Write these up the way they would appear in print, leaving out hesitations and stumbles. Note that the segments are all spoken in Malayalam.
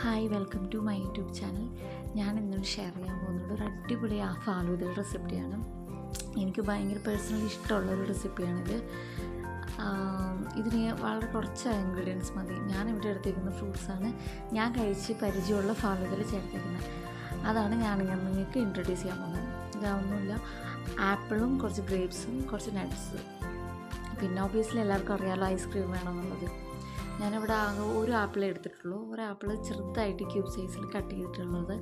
Hi, welcome to my YouTube channel. ഞാൻ ഇന്നും ഷെയർ ചെയ്യാൻ പോകുന്നത് ഒരു അടിപൊളി ഫാലൂദ റെസിപ്പിയാണ്. എനിക്ക് ഭയങ്കര പേഴ്സണലി ഇഷ്ടമുള്ളൊരു റെസിപ്പിയാണിത്. ഇതിന് വളരെ കുറച്ച് ഇൻഗ്രീഡിയൻസ് മതി. ഞാനിവിടെ എടുത്തേക്കുന്ന ഫ്രൂട്ട്സാണ് ഞാൻ കഴിച്ച് പരിചയമുള്ള ഫാലൂദയിൽ ചേർത്തേക്കുന്നത്. അതാണ് ഞാനിങ്ങനെ നിങ്ങൾക്ക് ഇൻട്രൊഡ്യൂസ് ചെയ്യാൻ പോകുന്നത്. ഇതൊന്നുമില്ല, ആപ്പിളും കുറച്ച് ഗ്രേപ്സും കുറച്ച് നട്ട്സ്, പിന്നെ ഒബ്വിയസ്ലി എല്ലാവർക്കും അറിയാമല്ലോ ഐസ്ക്രീം വേണമെന്നുള്ളത്. ഞാനിവിടെ ആകെ ഒരു ആപ്പിളേ എടുത്തിട്ടുള്ളൂ. ഒരു ആപ്പിൾ ചെറുതായിട്ട് ക്യൂബ് സൈസിൽ കട്ട് ചെയ്തിട്ടുള്ളത്.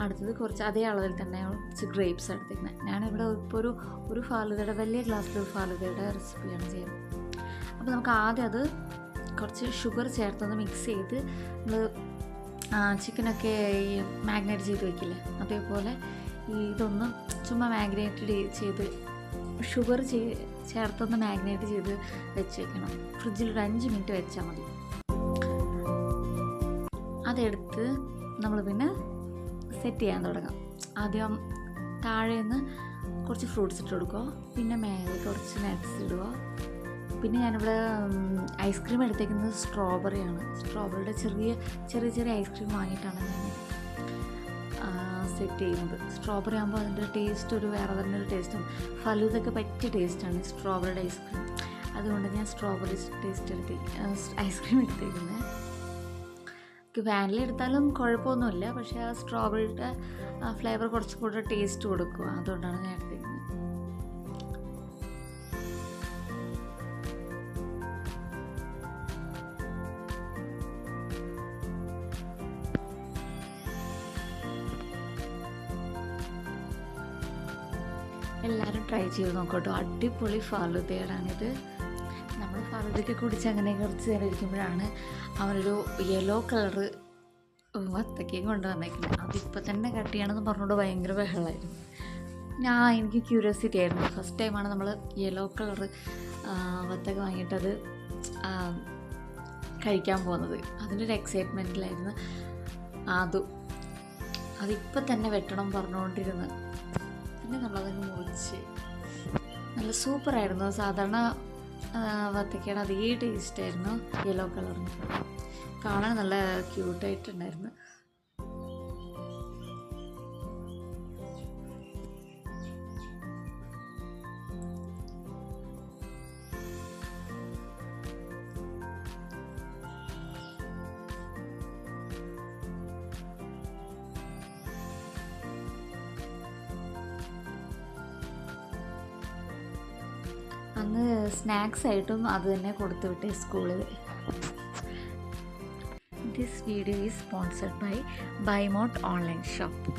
അടുത്തത് കുറച്ച് അതേ അളവിൽ തന്നെ കുറച്ച് ഗ്രേപ്സ് എടുത്തിരിക്കുന്നത്. ഞാനിവിടെ ഇപ്പോൾ ഒരു ഫാലൂദയുടെ വലിയ ഗ്ലാസ്സിലൊരു ഫാലൂദയുടെ റെസിപ്പിയാണ് ചെയ്യുന്നത്. അപ്പോൾ നമുക്ക് ആദ്യം അത് കുറച്ച് ഷുഗർ ചേർത്തൊന്ന് മിക്സ് ചെയ്ത് നമ്മൾ ചിക്കനൊക്കെ ഈ മാഗ്നേറ്റ് ചെയ്ത് വയ്ക്കില്ലേ, അതേപോലെ ഇതൊന്ന് ചുമ്മാ മാഗ്നേറ്റ് ചെയ്ത് ഷുഗർ ചേർത്തൊന്ന് മാഗ്നേറ്റ് ചെയ്ത് വെച്ച് വയ്ക്കണം. ഫ്രിഡ്ജിൽ ഒരു 5 മിനിറ്റ് വെച്ചാൽ മതി. അതെടുത്ത് നമ്മൾ പിന്നെ സെറ്റ് ചെയ്യാൻ തുടങ്ങാം. ആദ്യം താഴേന്ന് കുറച്ച് ഫ്രൂട്ട്സ് ഇട്ട് കൊടുക്കുക, പിന്നെ മേലെ കുറച്ച് നട്ട്സ് ഇടുക. പിന്നെ ഞാനിവിടെ ഐസ്ക്രീം എടുത്തേക്കുന്നത് സ്ട്രോബെറിയാണ്. സ്ട്രോബെറിയുടെ ചെറിയ ഐസ്ക്രീം വാങ്ങിയിട്ടാണ് ഞാൻ സെറ്റ് ചെയ്യുന്നത്. സ്ട്രോബെറി ആകുമ്പോൾ അതിൻ്റെ ടേസ്റ്റ് ഒരു വേറെ തന്നെ ഒരു ടേസ്റ്റാണ്. ഫലൂദയ്ക്ക് പറ്റിയ ടേസ്റ്റാണ് സ്ട്രോബെറിയുടെ ഐസ്ക്രീം. അതുകൊണ്ട് ഞാൻ സ്ട്രോബെറി ഐസ്ക്രീം എടുത്തേക്കുന്നത്. വാനില എടുത്താലും കുഴപ്പമൊന്നുമില്ല, പക്ഷേ ആ സ്ട്രോബെറിയുടെ ഫ്ലേവർ കുറച്ചും കൂടെ ടേസ്റ്റ് കൊടുക്കുക. അതുകൊണ്ടാണ് ഞാൻ എടുത്തേക്കുന്നത്. എല്ലാവരും ട്രൈ ചെയ്ത് നോക്കട്ടോ, അടിപൊളി ഫാലൂദയാണിത്. നമ്മൾ ഫാലൂദയ്ക്ക് കുടിച്ച് അങ്ങനെ കുറച്ച് നേരം ഇരിക്കുമ്പോഴാണ് അവനൊരു യെല്ലോ കളറ് വത്തക്കയും കൊണ്ടുവന്നേക്കുന്നത്. അതിപ്പോൾ തന്നെ കട്ട് ചെയ്യണമെന്ന് പറഞ്ഞുകൊണ്ട് ഭയങ്കര ബഹളമായിരുന്നു. എനിക്ക് ക്യൂരിയോസിറ്റി ആയിരുന്നു. ഫസ്റ്റ് ടൈമാണ് നമ്മൾ യെല്ലോ കളറ് വത്തക്ക വാങ്ങിയിട്ടത് കഴിക്കാൻ പോകുന്നത്. അതിൻ്റെ ഒരു എക്സൈറ്റ്മെൻറ്റിലായിരുന്നു. അതിപ്പോൾ തന്നെ വെട്ടണം പറഞ്ഞുകൊണ്ടിരുന്നു. പിന്നെ നമ്മളതങ്ങ് മുറിച്ച് നല്ല സൂപ്പറായിരുന്നു. സാധാരണ വത്തക്കയുടെ അതേ ടേസ്റ്റായിരുന്നു, യെല്ലോ കളറിന്. കാണാൻ നല്ല ക്യൂട്ടായിട്ടുണ്ടായിരുന്നു. അന്ന് സ്നാക്സ് ആയിട്ടും അത് തന്നെ കൊടുത്തു വിട്ടേ സ്കൂളിൽ. This video is sponsored by Bymot online shop.